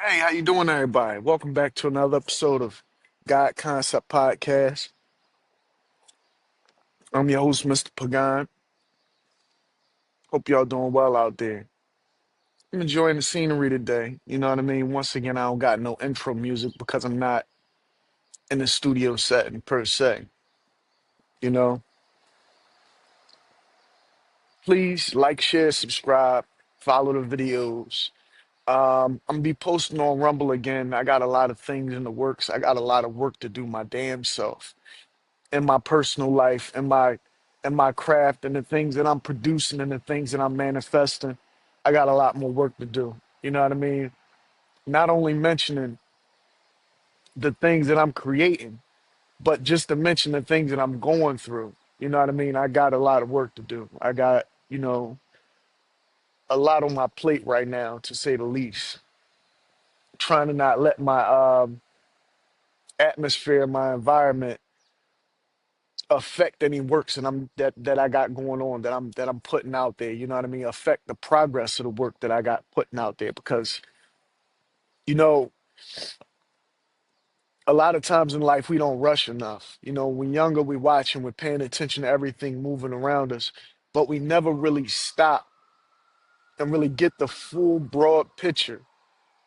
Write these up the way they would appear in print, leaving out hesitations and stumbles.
Hey, how you doing, everybody? Welcome back to another episode of Concept Podcast. I'm your host, Mr. Pagan. Hope y'all doing well out there. I'm enjoying the scenery today. You know what I mean? Once again, I don't got no intro music because I'm not in the studio setting per se. You know, please like, share, subscribe, follow the videos. I'm gonna be posting on Rumble again. I got a lot of things in the works. I got a lot of work to do my damn self in my personal life and my craft and the things that I'm producing and the things that I'm manifesting. I got a lot more work to do. You know what I mean? Not only mentioning the things that I'm creating, but just to mention the things that I'm going through. You know what I mean? I got a lot of work to do. I got, a lot on my plate right now, to say the least. Trying to not let my atmosphere, my environment affect any works that I got going on that I'm putting out there. You know what I mean? Affect the progress of the work that I got putting out there because you know a lot of times in life we don't rush enough. When younger we watch and we're paying attention to everything moving around us, but we never really stop and really get the full broad picture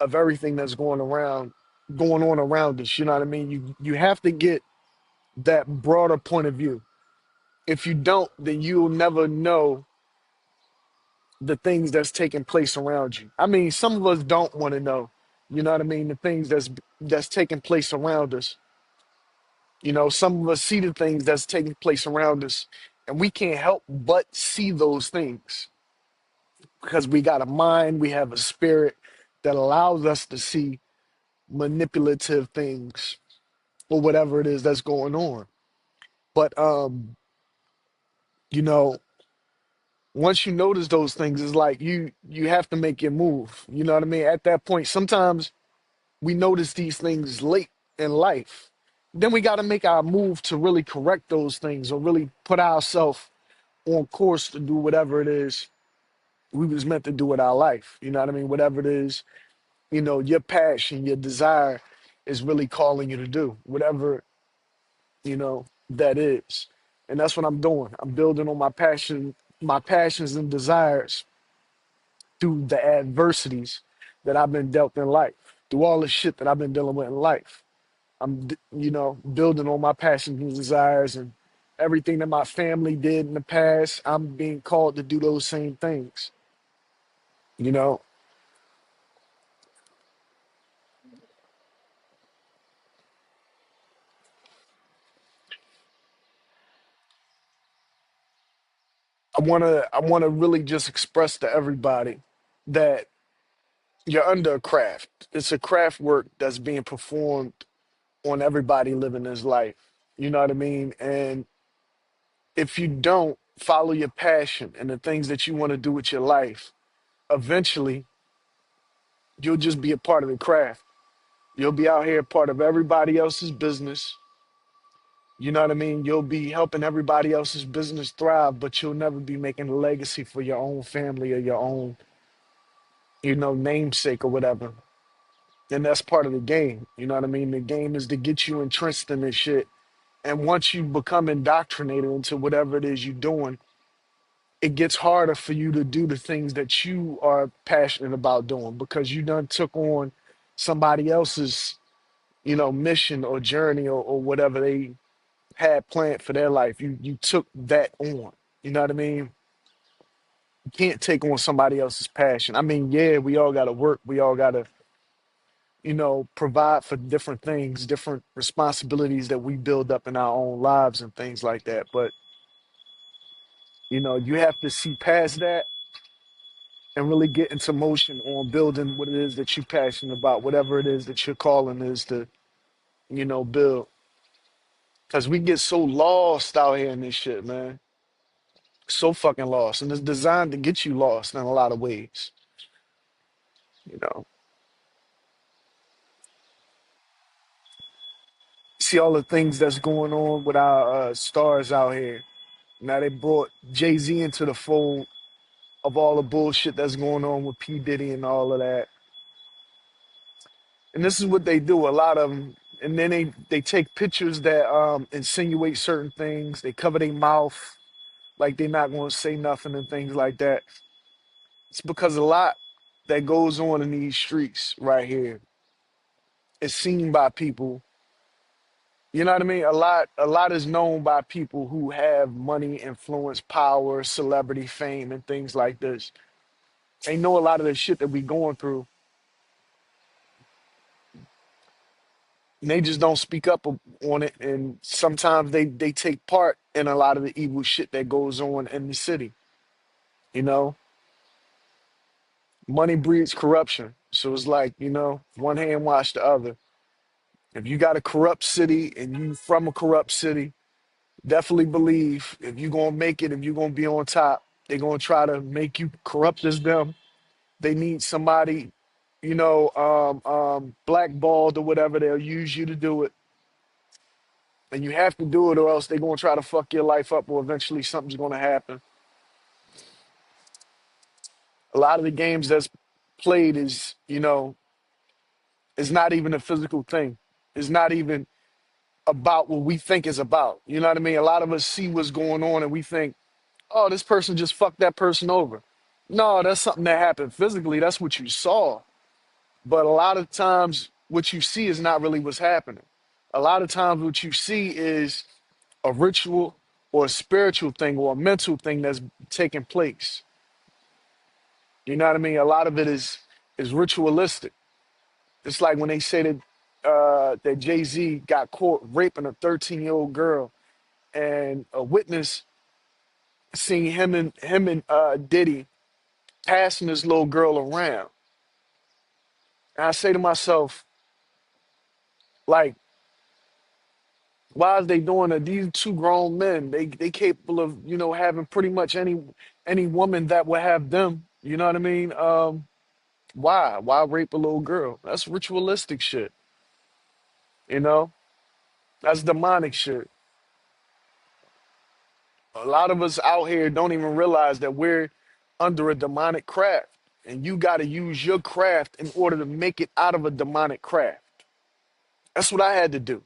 of everything that's going on around us. You know what I mean? You have to get that broader point of view. If you don't, then you'll never know the things that's taking place around you. I mean, some of us don't want to know, you know what I mean, the things that's taking place around us. Some of us see the things that's taking place around us, and we can't help but see those things because we got a mind, we have a spirit that allows us to see manipulative things or whatever it is that's going on. But you know, once you notice those things, it's like you have to make your move. You know what I mean? At that point, sometimes we notice these things late in life. Then we got to make our move to really correct those things or really put ourselves on course to do whatever it is we was meant to do with our life. You know what I mean? Whatever it is, your passion, your desire is really calling you to do, whatever, that is. And that's what I'm doing. I'm building on my passions and desires through the adversities that I've been dealt in life, through all the shit that I've been dealing with in life. Building on my passions and desires and everything that my family did in the past. I'm being called to do those same things. You know, I wanna really just express to everybody that you're under a craft. It's a craft work that's being performed on everybody living this life. You know what I mean? And if you don't follow your passion and the things that you want to do with your life, eventually you'll just be a part of the craft. You'll be out here part of everybody else's business. You know what I mean? You'll be helping everybody else's business thrive, but you'll never be making a legacy for your own family or your own, namesake or whatever. And that's part of the game. You know what I mean? The game is to get you entrenched in this shit. And once you become indoctrinated into whatever it is you're doing, it gets harder for you to do the things that you are passionate about doing because you done took on somebody else's, mission or journey or whatever they had planned for their life. You took that on. You know what I mean? You can't take on somebody else's passion. I mean, yeah, we all gotta work. We all gotta, provide for different things, different responsibilities that we build up in our own lives and things like that. But, you have to see past that and really get into motion on building what it is that you're passionate about, whatever it is that your calling is to, build. Because we get so lost out here in this shit, man. So fucking lost. And it's designed to get you lost in a lot of ways. You know, see all the things that's going on with our stars out here. Now they brought Jay-Z into the fold of all the bullshit that's going on with P. Diddy and all of that. And this is what they do, a lot of them. And then they take pictures that insinuate certain things. They cover their mouth like they're not going to say nothing and things like that. It's because a lot that goes on in these streets right here is seen by people. You know what I mean? A lot is known by people who have money, influence, power, celebrity, fame, and things like this. They know a lot of the shit that we going through, and they just don't speak up on it. And sometimes they take part in a lot of the evil shit that goes on in the city. You know, money breeds corruption. So it's like, one hand wash the other. If you got a corrupt city and you from a corrupt city, definitely believe if you're gonna make it, if you're gonna be on top, they're gonna try to make you corrupt as them. They need somebody, blackballed or whatever. They'll use you to do it, and you have to do it, or else they're gonna try to fuck your life up, or eventually something's gonna happen. A lot of the games that's played is not even a physical thing. It's not even about what we think is about. You know what I mean? A lot of us see what's going on and we think, oh, this person just fucked that person over. No, that's something that happened physically. That's what you saw. But a lot of times, what you see is not really what's happening. A lot of times, what you see is a ritual or a spiritual thing or a mental thing that's taking place. You know what I mean? A lot of it is ritualistic. It's like when they say that Jay-Z got caught raping a 13-year-old girl, and a witness seen him and Diddy passing this little girl around. And I say to myself, like, why is they doing that? These two grown men, they capable of, having pretty much any woman that will have them. You know what I mean? Why? Why rape a little girl? That's ritualistic shit, you know? That's demonic shit. A lot of us out here don't even realize that we're under a demonic craft. And you gotta use your craft in order to make it out of a demonic craft. That's what I had to do.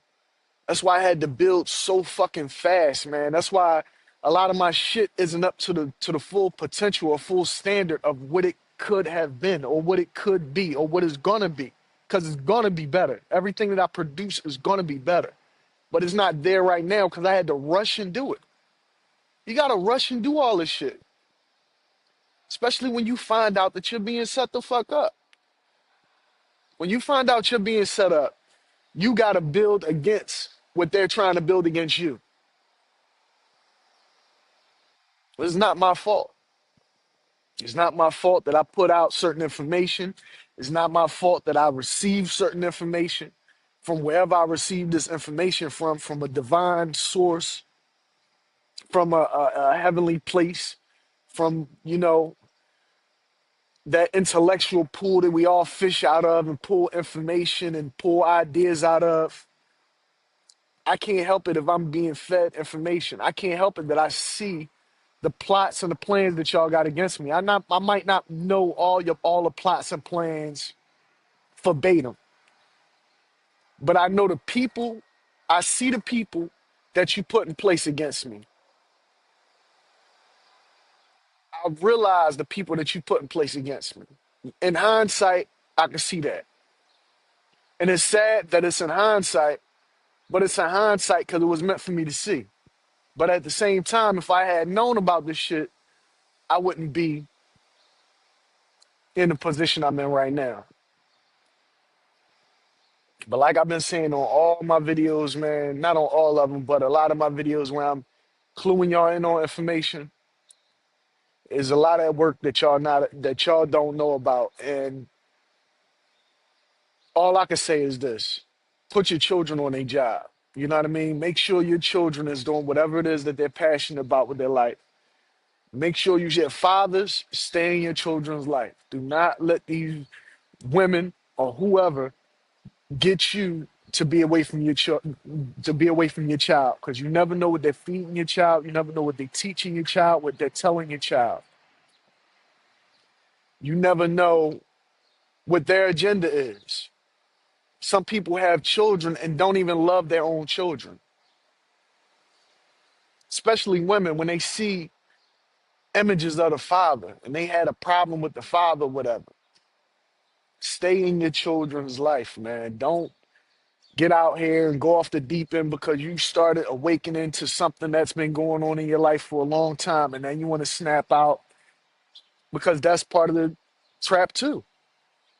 That's why I had to build so fucking fast, man. That's why a lot of my shit isn't up to the full potential or full standard of what it could have been or what it could be or what it's gonna be. Because it's gonna be better. Everything that I produce is gonna be better. But it's not there right now because I had to rush and do it. You gotta rush and do all this shit. Especially when you find out that you're being set the fuck up. When you find out you're being set up, you gotta build against what they're trying to build against you. It's not my fault. It's not my fault that I put out certain information. It's not my fault that I received certain information from wherever I received this information from a divine source, from a heavenly place, from, that intellectual pool that we all fish out of and pull information and pull ideas out of. I can't help it if I'm being fed information. I can't help it that I see the plots and the plans that y'all got against me. I might not know all the plots and plans verbatim, but I know the people, I see the people that you put in place against me. I realize the people that you put in place against me. In hindsight, I can see that. And it's sad that it's in hindsight, but it's in hindsight because it was meant for me to see. But at the same time, if I had known about this shit, I wouldn't be in the position I'm in right now. But like I've been saying on all my videos, man, not on all of them, but a lot of my videos where I'm cluing y'all in on information, is a lot of work that y'all don't know about. And all I can say is this: put your children on a job. You know what I mean? Make sure your children is doing whatever it is that they're passionate about with their life. Make sure you get fathers, stay in your children's life. Do not let these women or whoever get you to be away from your child, because you never know what they're feeding your child. You never know what they're teaching your child, what they're telling your child. You never know what their agenda is. Some people have children and don't even love their own children, especially women when they see images of the father and they had a problem with the father, whatever. Stay in your children's life, man. Don't get out here and go off the deep end because you started awakening to something that's been going on in your life for a long time, and then you want to snap out because that's part of the trap too,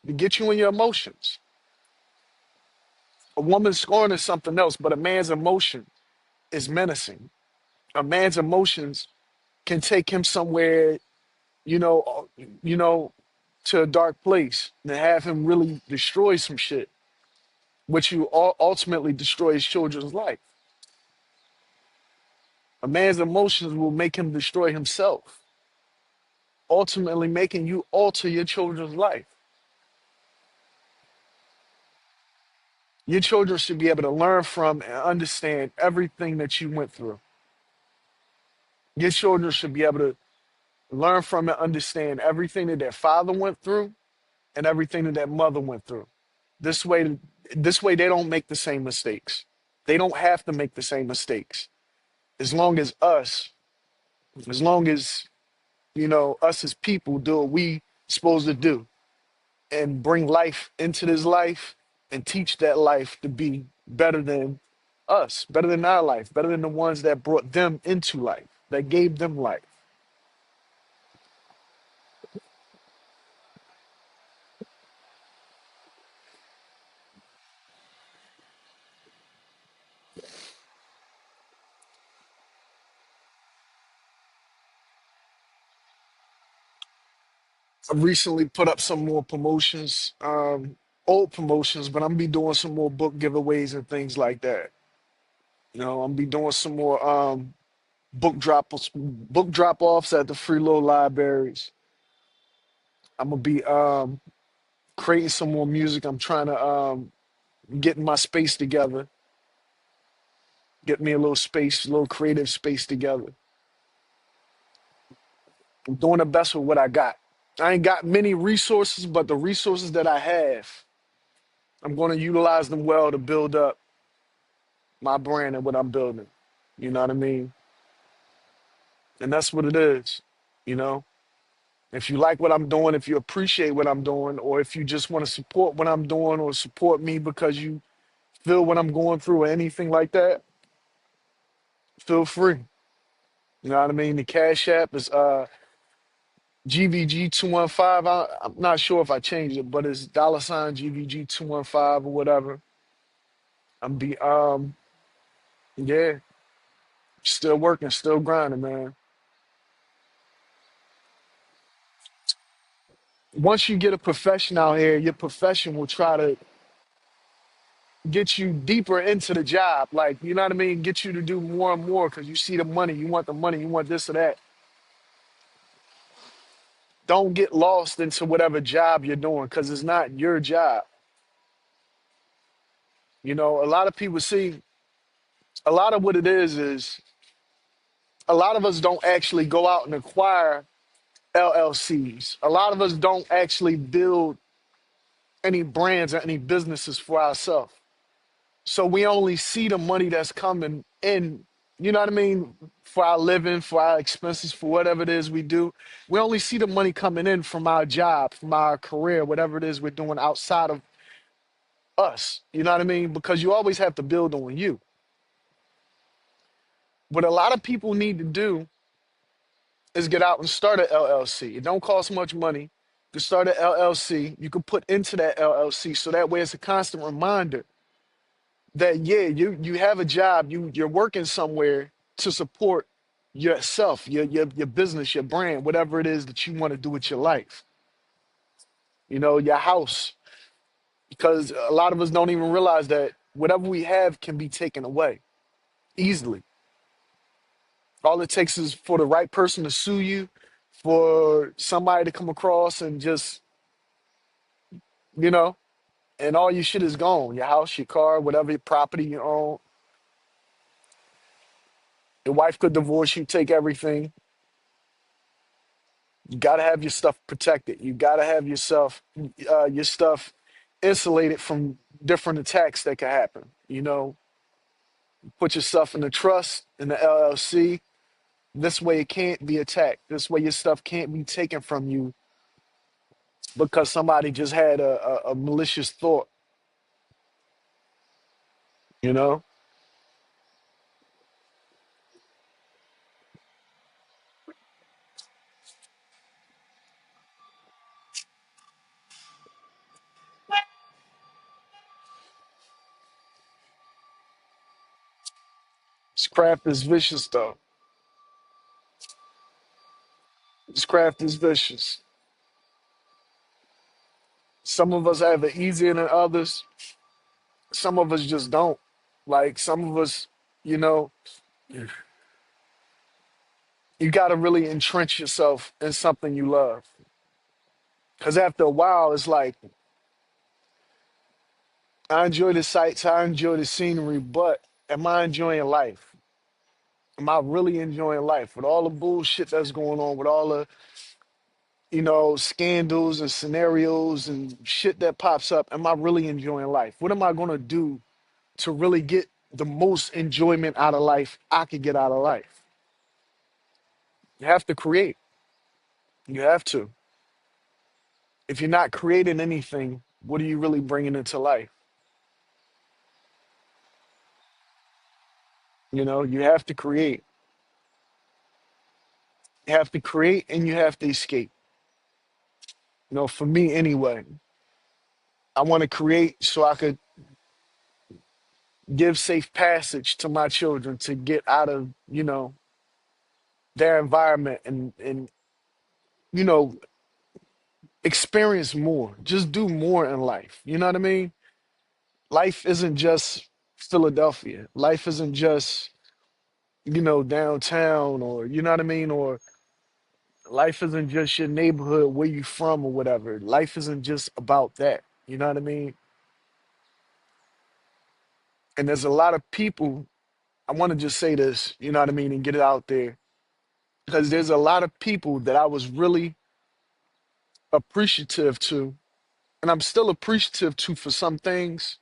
to get you in your emotions. A woman's scorn is something else, but a man's emotion is menacing. A man's emotions can take him somewhere, you know, you know, to a dark place and have him really destroy some shit, which you ultimately destroy his children's life. A man's emotions will make him destroy himself, ultimately making you alter your children's life. Your children should be able to learn from and understand everything that you went through. Your children should be able to learn from and understand everything that their father went through and everything that their mother went through. This way, this way they don't make the same mistakes. They don't have to make the same mistakes. As long as us, as long as us as people do what we supposed to do and bring life into this life and teach that life to be better than us, better than our life, better than the ones that brought them into life, that gave them life. I recently put up some more promotions, old promotions, but I'm gonna be doing some more book giveaways and things like that. I'm gonna be doing some more book drop offs at the free low libraries. I'm gonna be creating some more music. I'm trying to get my space together, get me a little space, a little creative space together. I'm doing the best with what I got. I ain't got many resources, but the resources that I have, I'm going to utilize them well to build up my brand and what I'm building. You know what I mean? And that's what it is. You know, if you like what I'm doing, if you appreciate what I'm doing, or if you just want to support what I'm doing or support me because you feel what I'm going through or anything like that, feel free. You know what I mean? The Cash App is GVG215. I'm not sure if I changed it, but it's dollar sign GVG215 or whatever. I'm be yeah, still working, still grinding, man. Once you get a profession out here, your profession will try to get you deeper into the job. Like, you know what I mean? Get you to do more and more because you see the money, you want this or that. Don't get lost into whatever job you're doing because it's not your job. A lot of people see a lot of what it is a lot of us don't actually go out and acquire LLCs. A lot of us don't actually build any brands or any businesses for ourselves. So we only see the money that's coming in, you know what I mean, for our living, for our expenses, for whatever it is we do. We only see the money coming in from our job, from our career, whatever it is we're doing outside of us. You know what I mean? Because you always have to build on you. What a lot of people need to do is get out and start an LLC. It don't cost much money to start an LLC. You can put into that LLC so that way it's a constant reminder that yeah, you have a job, you're working somewhere to support yourself, your business, your brand, whatever it is that you want to do with your life. Your house, because a lot of us don't even realize that whatever we have can be taken away easily. All it takes is for the right person to sue you, for somebody to come across and just, you know, and all your shit is gone. Your house, your car, whatever your property you own. Your wife could divorce you, take everything. You gotta have your stuff protected. You gotta have your stuff insulated from different attacks that could happen. You know, put yourself in the trust in the LLC. This way, it can't be attacked. This way, your stuff can't be taken from you because somebody just had a malicious thought. You know, this craft is vicious, though. This craft is vicious. Some of us have it easier than others. Some of us just don't. Like some of us, you know, you got to really entrench yourself in something you love. Because after a while, it's like, I enjoy the sights, I enjoy the scenery, but am I enjoying life? Am I really enjoying life with all the bullshit that's going on, with all the, scandals and scenarios and shit that pops up? Am I really enjoying life? What am I going to do to really get the most enjoyment out of life I could get out of life? You have to create. You have to. If you're not creating anything, what are you really bringing into life? You have to create. You have to create and you have to escape. For me anyway, I want to create so I could give safe passage to my children to get out of, their environment and you know, experience more. Just do more in life. You know what I mean? Life isn't just Philadelphia. Life isn't just, downtown or you know what I mean? Or life isn't just your neighborhood, where you from or whatever. Life isn't just about that. You know what I mean? And there's a lot of people, I want to just say this, you know what I mean, and get it out there. Because there's a lot of people that I was really appreciative to, and I'm still appreciative to for some things,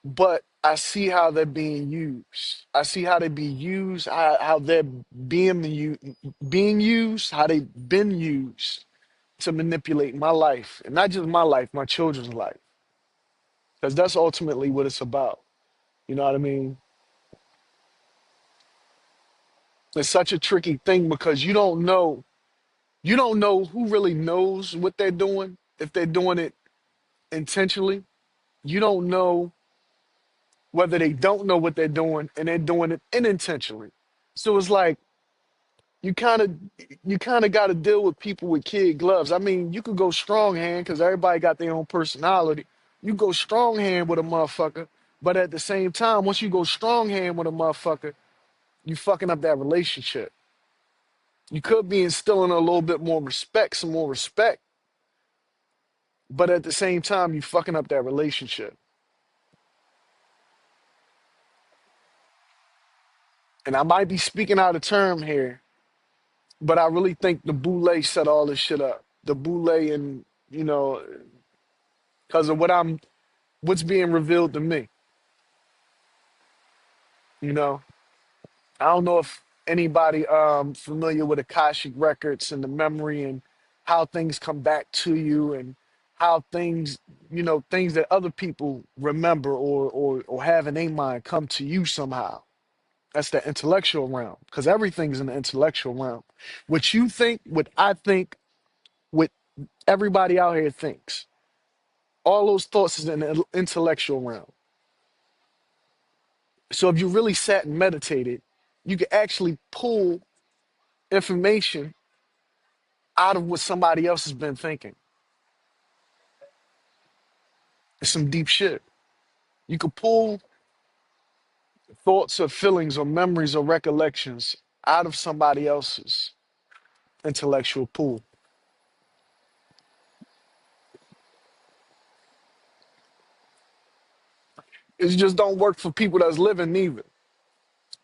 but I see how they're being used. I see how they be used, how they're being used, how they've been used to manipulate my life, and not just my life, my children's life, because that's ultimately what it's about. You know what I mean? It's such a tricky thing because you don't know who really knows what they're doing, if they're doing it intentionally. You don't know whether they don't know what they're doing and they're doing it unintentionally. So it's like you kind of you kind of got to deal with people with kid gloves. I mean, you could go strong hand because everybody got their own personality. You go strong hand with a motherfucker, but at the same time, once you go strong hand with a motherfucker, you fucking up that relationship. You could be instilling a little bit more respect, some more respect, but at the same time, you fucking up that relationship. And I might be speaking out of term here, but I really think the Boule set all this shit up. The Boule and you know, because of what's being revealed to me. You know, I don't know if anybody familiar with Akashic records and the memory and how things come back to you and how things, things that other people remember or have in their mind come to you somehow. That's the intellectual realm because everything's in the intellectual realm. What you think, what I think, what everybody out here thinks. All those thoughts is in the intellectual realm. So if you really sat and meditated, you could actually pull information out of what somebody else has been thinking. It's some deep shit. You could pull thoughts or feelings or memories or recollections out of somebody else's intellectual pool. It just don't work for people that's living neither.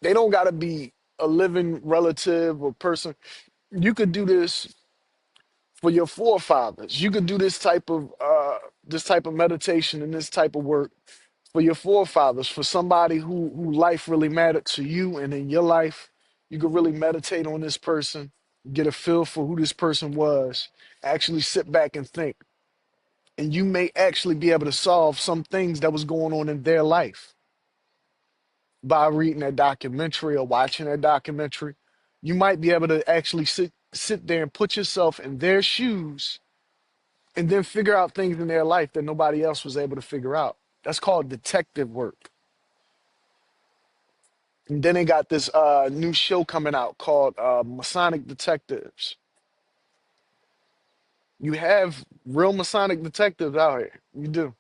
They don't gotta be a living relative or person. You could do this For your forefathers, you could do this type of meditation and this type of work for your forefathers, for somebody who life really mattered to you and in your life. You could really meditate on this person, get a feel for who this person was, actually sit back and think. And you may actually be able to solve some things that was going on in their life by reading that documentary or watching that documentary. You might be able to actually sit there and put yourself in their shoes and then figure out things in their life that nobody else was able to figure out. That's called detective work. And then they got this new show coming out called Masonic Detectives. You have real Masonic detectives out here. You do.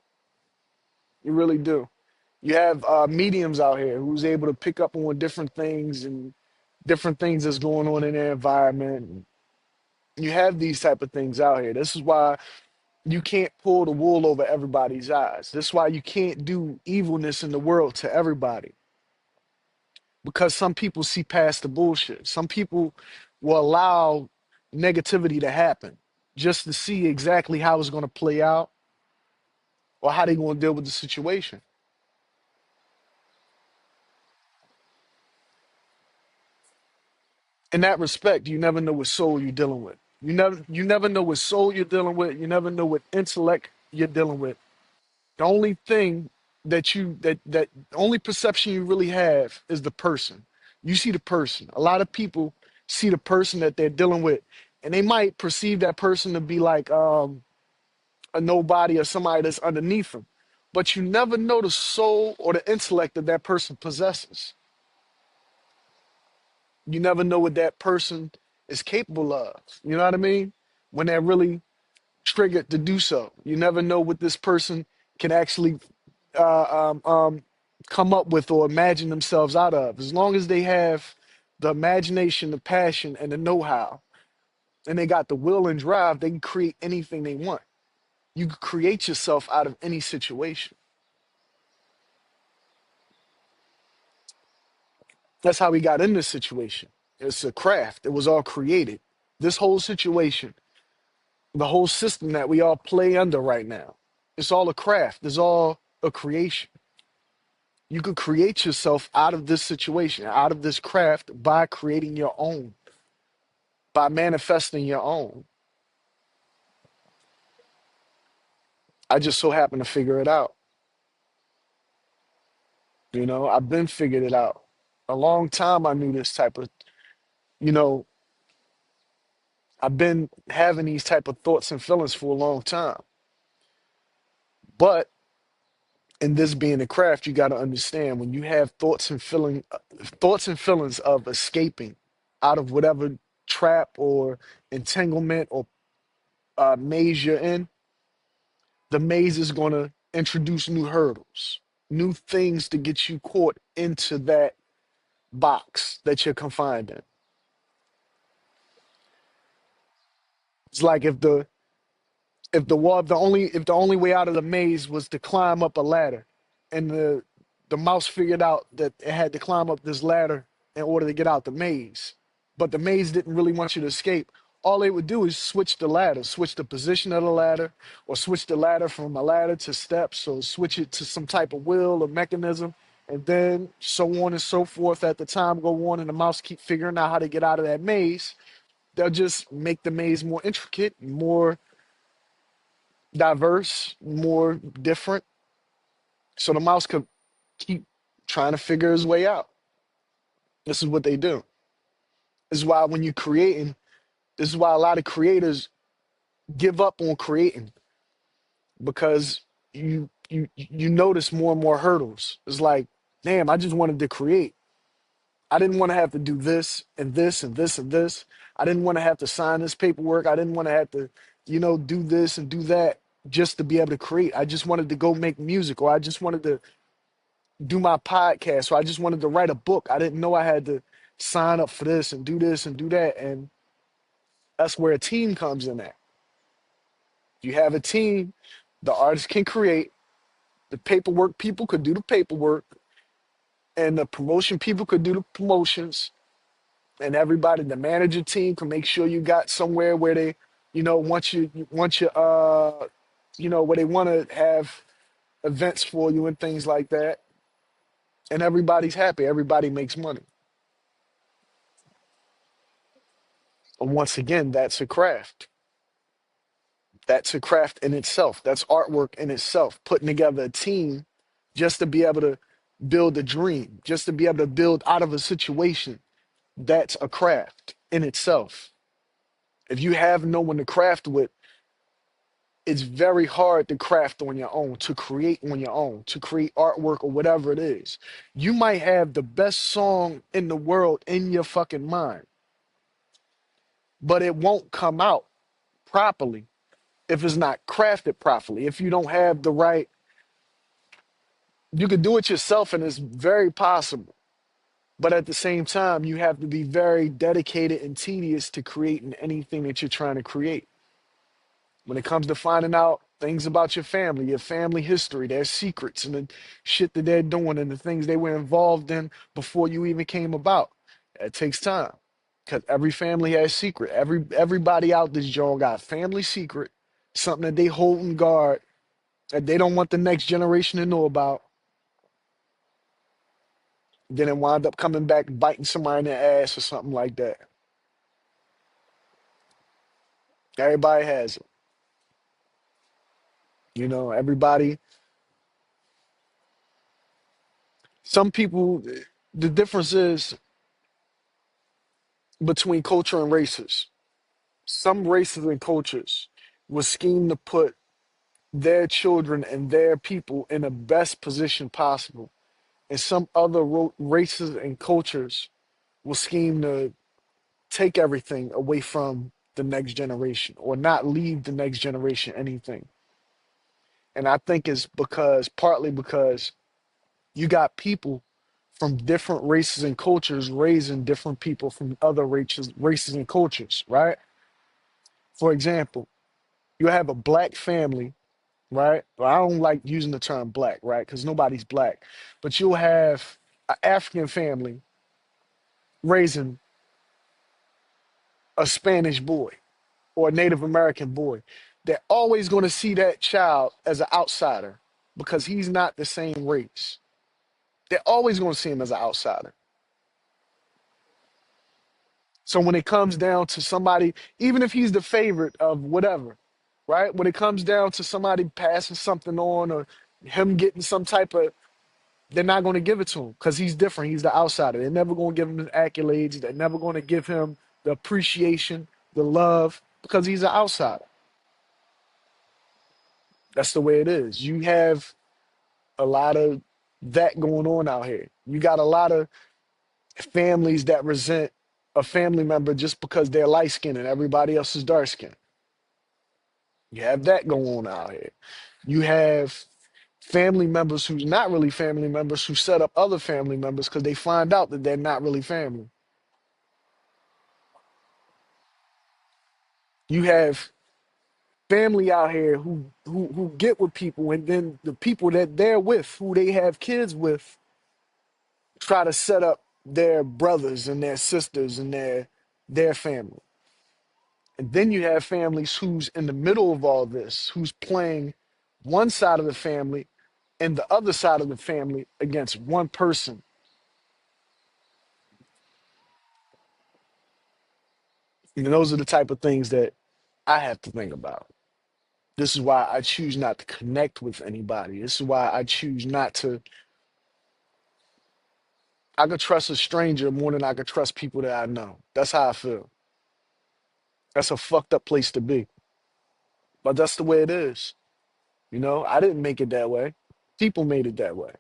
You really do. You have mediums out here who's able to pick up on different things and different things that's going on in their environment. You have these type of things out here. This is why you can't pull the wool over everybody's eyes. This is why you can't do evilness in the world to everybody, because some people see past the bullshit. Some people will allow negativity to happen just to see exactly how it's going to play out or how they're going to deal with the situation. In that respect, you never know what soul you're dealing with. You never know what soul you're dealing with. You never know what intellect you're dealing with. The only thing that the only perception you really have is the person. You see the person. A lot of people see the person that they're dealing with, and they might perceive that person to be like a nobody or somebody that's underneath them. But you never know the soul or the intellect that that person possesses. You never know what that person is capable of. You know what I mean? When they're really triggered to do so. You never know what this person can actually come up with or imagine themselves out of. As long as they have the imagination, the passion, and the know-how, and they got the will and drive, they can create anything they want. You can create yourself out of any situation. That's how we got in this situation. It's a craft. It was all created. This whole situation, the whole system that we all play under right now, it's all a craft. It's all a creation. You could create yourself out of this situation, out of this craft by creating your own, by manifesting your own. I just so happen to figure it out. You know, I've been figured it out. A long time I knew this type of, you know, I've been having these type of thoughts and feelings for a long time. But in this being a craft, you got to understand when you have thoughts and feelings of escaping out of whatever trap or entanglement or maze you're in, the maze is going to introduce new hurdles, new things to get you caught into that box that you're confined in. It's like if the only way out of the maze was to climb up a ladder, and the mouse figured out that it had to climb up this ladder in order to get out the maze, but the maze didn't really want you to escape. All they would do is switch the ladder, switch the position of the ladder, or switch the ladder from a ladder to steps, or switch it to some type of wheel or mechanism, and then so on and so forth. At the time go on, and the mouse keep figuring out how to get out of that maze. They'll just make the maze more intricate, more diverse, more different, so the mouse could keep trying to figure his way out. This is what they do. This is why when you're creating, this is why a lot of creators give up on creating, because you notice more and more hurdles. It's like, damn, I just wanted to create. I didn't want to have to do this and this and this and this. I didn't want to have to sign this paperwork. I didn't want to have to, do this and do that just to be able to create. I just wanted to go make music, or I just wanted to do my podcast, or I just wanted to write a book. I didn't know I had to sign up for this and do that. And that's where a team comes in at. You have a team, the artist can create, the paperwork people could do the paperwork, and the promotion people could do the promotions, and everybody, the manager team can make sure you got somewhere where they where they want to have events for you and things like that, and everybody's happy, everybody makes money. And once again, that's a craft in itself. That's artwork in itself. Putting together a team just to be able to build a dream, just to be able to build out of a situation. That's a craft in itself. If you have no one to craft with, it's very hard to craft on your own, to create on your own, to create artwork or whatever it is. You might have the best song in the world in your fucking mind, but it won't come out properly if it's not crafted properly. If you don't have the right, you could do it yourself and it's very possible. But at the same time, you have to be very dedicated and tedious to creating anything that you're trying to create. When it comes to finding out things about your family history, their secrets and the shit that they're doing and the things they were involved in before you even came about, it takes time. Because every family has secret. Everybody out this joint got family secret, something that they hold in guard that they don't want the next generation to know about. Then it wind up coming back biting somebody in the ass or something like that. Everybody has it. Everybody. Some people, the difference is between culture and races. Some races and cultures will scheme to put their children and their people in the best position possible. And some other races and cultures will scheme to take everything away from the next generation or not leave the next generation anything. And I think it's partly because you got people from different races and cultures raising different people from other races and cultures, right? For example, you have a black family, right? Well, I don't like using the term black, right? Because nobody's black. But you'll have an African family raising a Spanish boy or a Native American boy. They're always going to see that child as an outsider because he's not the same race. They're always going to see him as an outsider. So when it comes down to somebody, even if he's the favorite of whatever, right? When it comes down to somebody passing something on or him getting some type of, they're not going to give it to him because he's different. He's the outsider. They're never going to give him the accolades. They're never going to give him the appreciation, the love, because he's an outsider. That's the way it is. You have a lot of that going on out here. You got a lot of families that resent a family member just because they're light skinned and everybody else is dark skinned. You have that going on out here. You have family members who's not really family members who set up other family members because they find out that they're not really family. You have family out here who get with people and then the people that they're with, who they have kids with, try to set up their brothers and their sisters and their family. And then you have families who's in the middle of all this, who's playing one side of the family and the other side of the family against one person. And those are the type of things that I have to think about. This is why I choose not to connect with anybody. This is why I choose not to. I could trust a stranger more than I could trust people that I know. That's how I feel. That's a fucked up place to be. But that's the way it is. I didn't make it that way. People made it that way.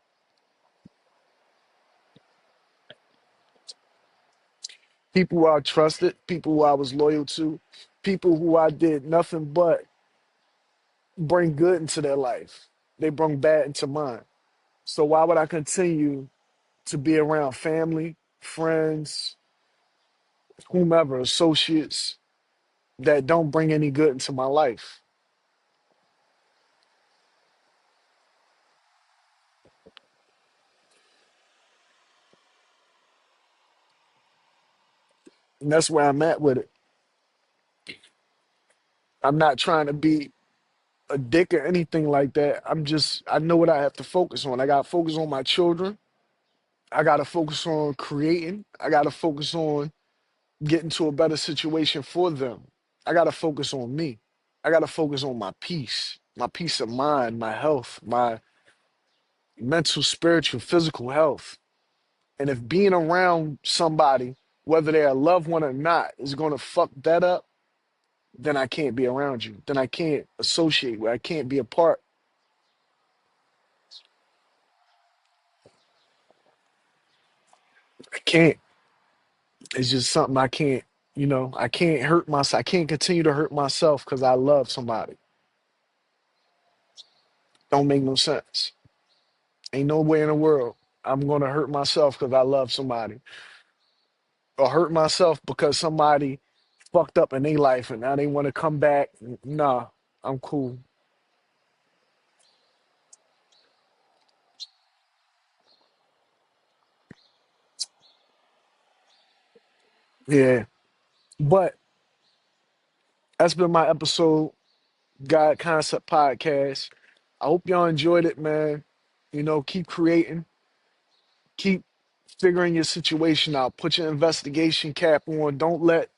People who I trusted, people who I was loyal to, people who I did nothing but bring good into their life. They bring bad into mine. So why would I continue to be around family, friends, whomever, associates that don't bring any good into my life? And that's where I'm at with it. I'm not trying to be a dick or anything like that. I know what I have to focus on. I got to focus on my children. I got to focus on creating. I got to focus on getting to a better situation for them. I got to focus on me. I got to focus on my peace of mind, my health, my mental, spiritual, physical health. And if being around somebody, whether they're a loved one or not, is going to fuck that up, then I can't be around you. Then I can't associate with. I can't be a part. I can't. It's just something I can't. I can't hurt myself. I can't continue to hurt myself because I love somebody. Don't make no sense. Ain't no way in the world I'm gonna hurt myself because I love somebody, or hurt myself because somebody fucked up in their life and now they want to come back. Nah, I'm cool. Yeah, but that's been my episode, God Concept Podcast. I hope y'all enjoyed it, man. Keep creating, keep figuring your situation out. Put your investigation cap on. Don't let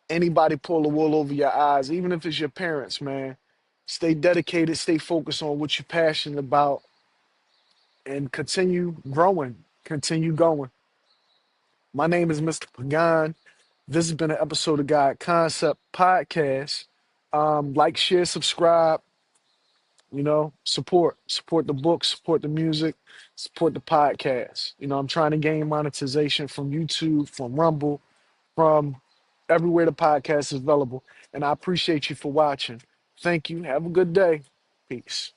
anybody pull the wool over your eyes, even if it's your parents, man. Stay dedicated, stay focused on what you're passionate about, and continue growing, continue going. My name is Mr. Pagan. This has been an episode of God Concept Podcast. Like, share, subscribe, support the book, support the music, support the podcast. I'm trying to gain monetization from YouTube, from Rumble, from everywhere the podcast is available. And I appreciate you for watching. Thank you. Have a good day. Peace.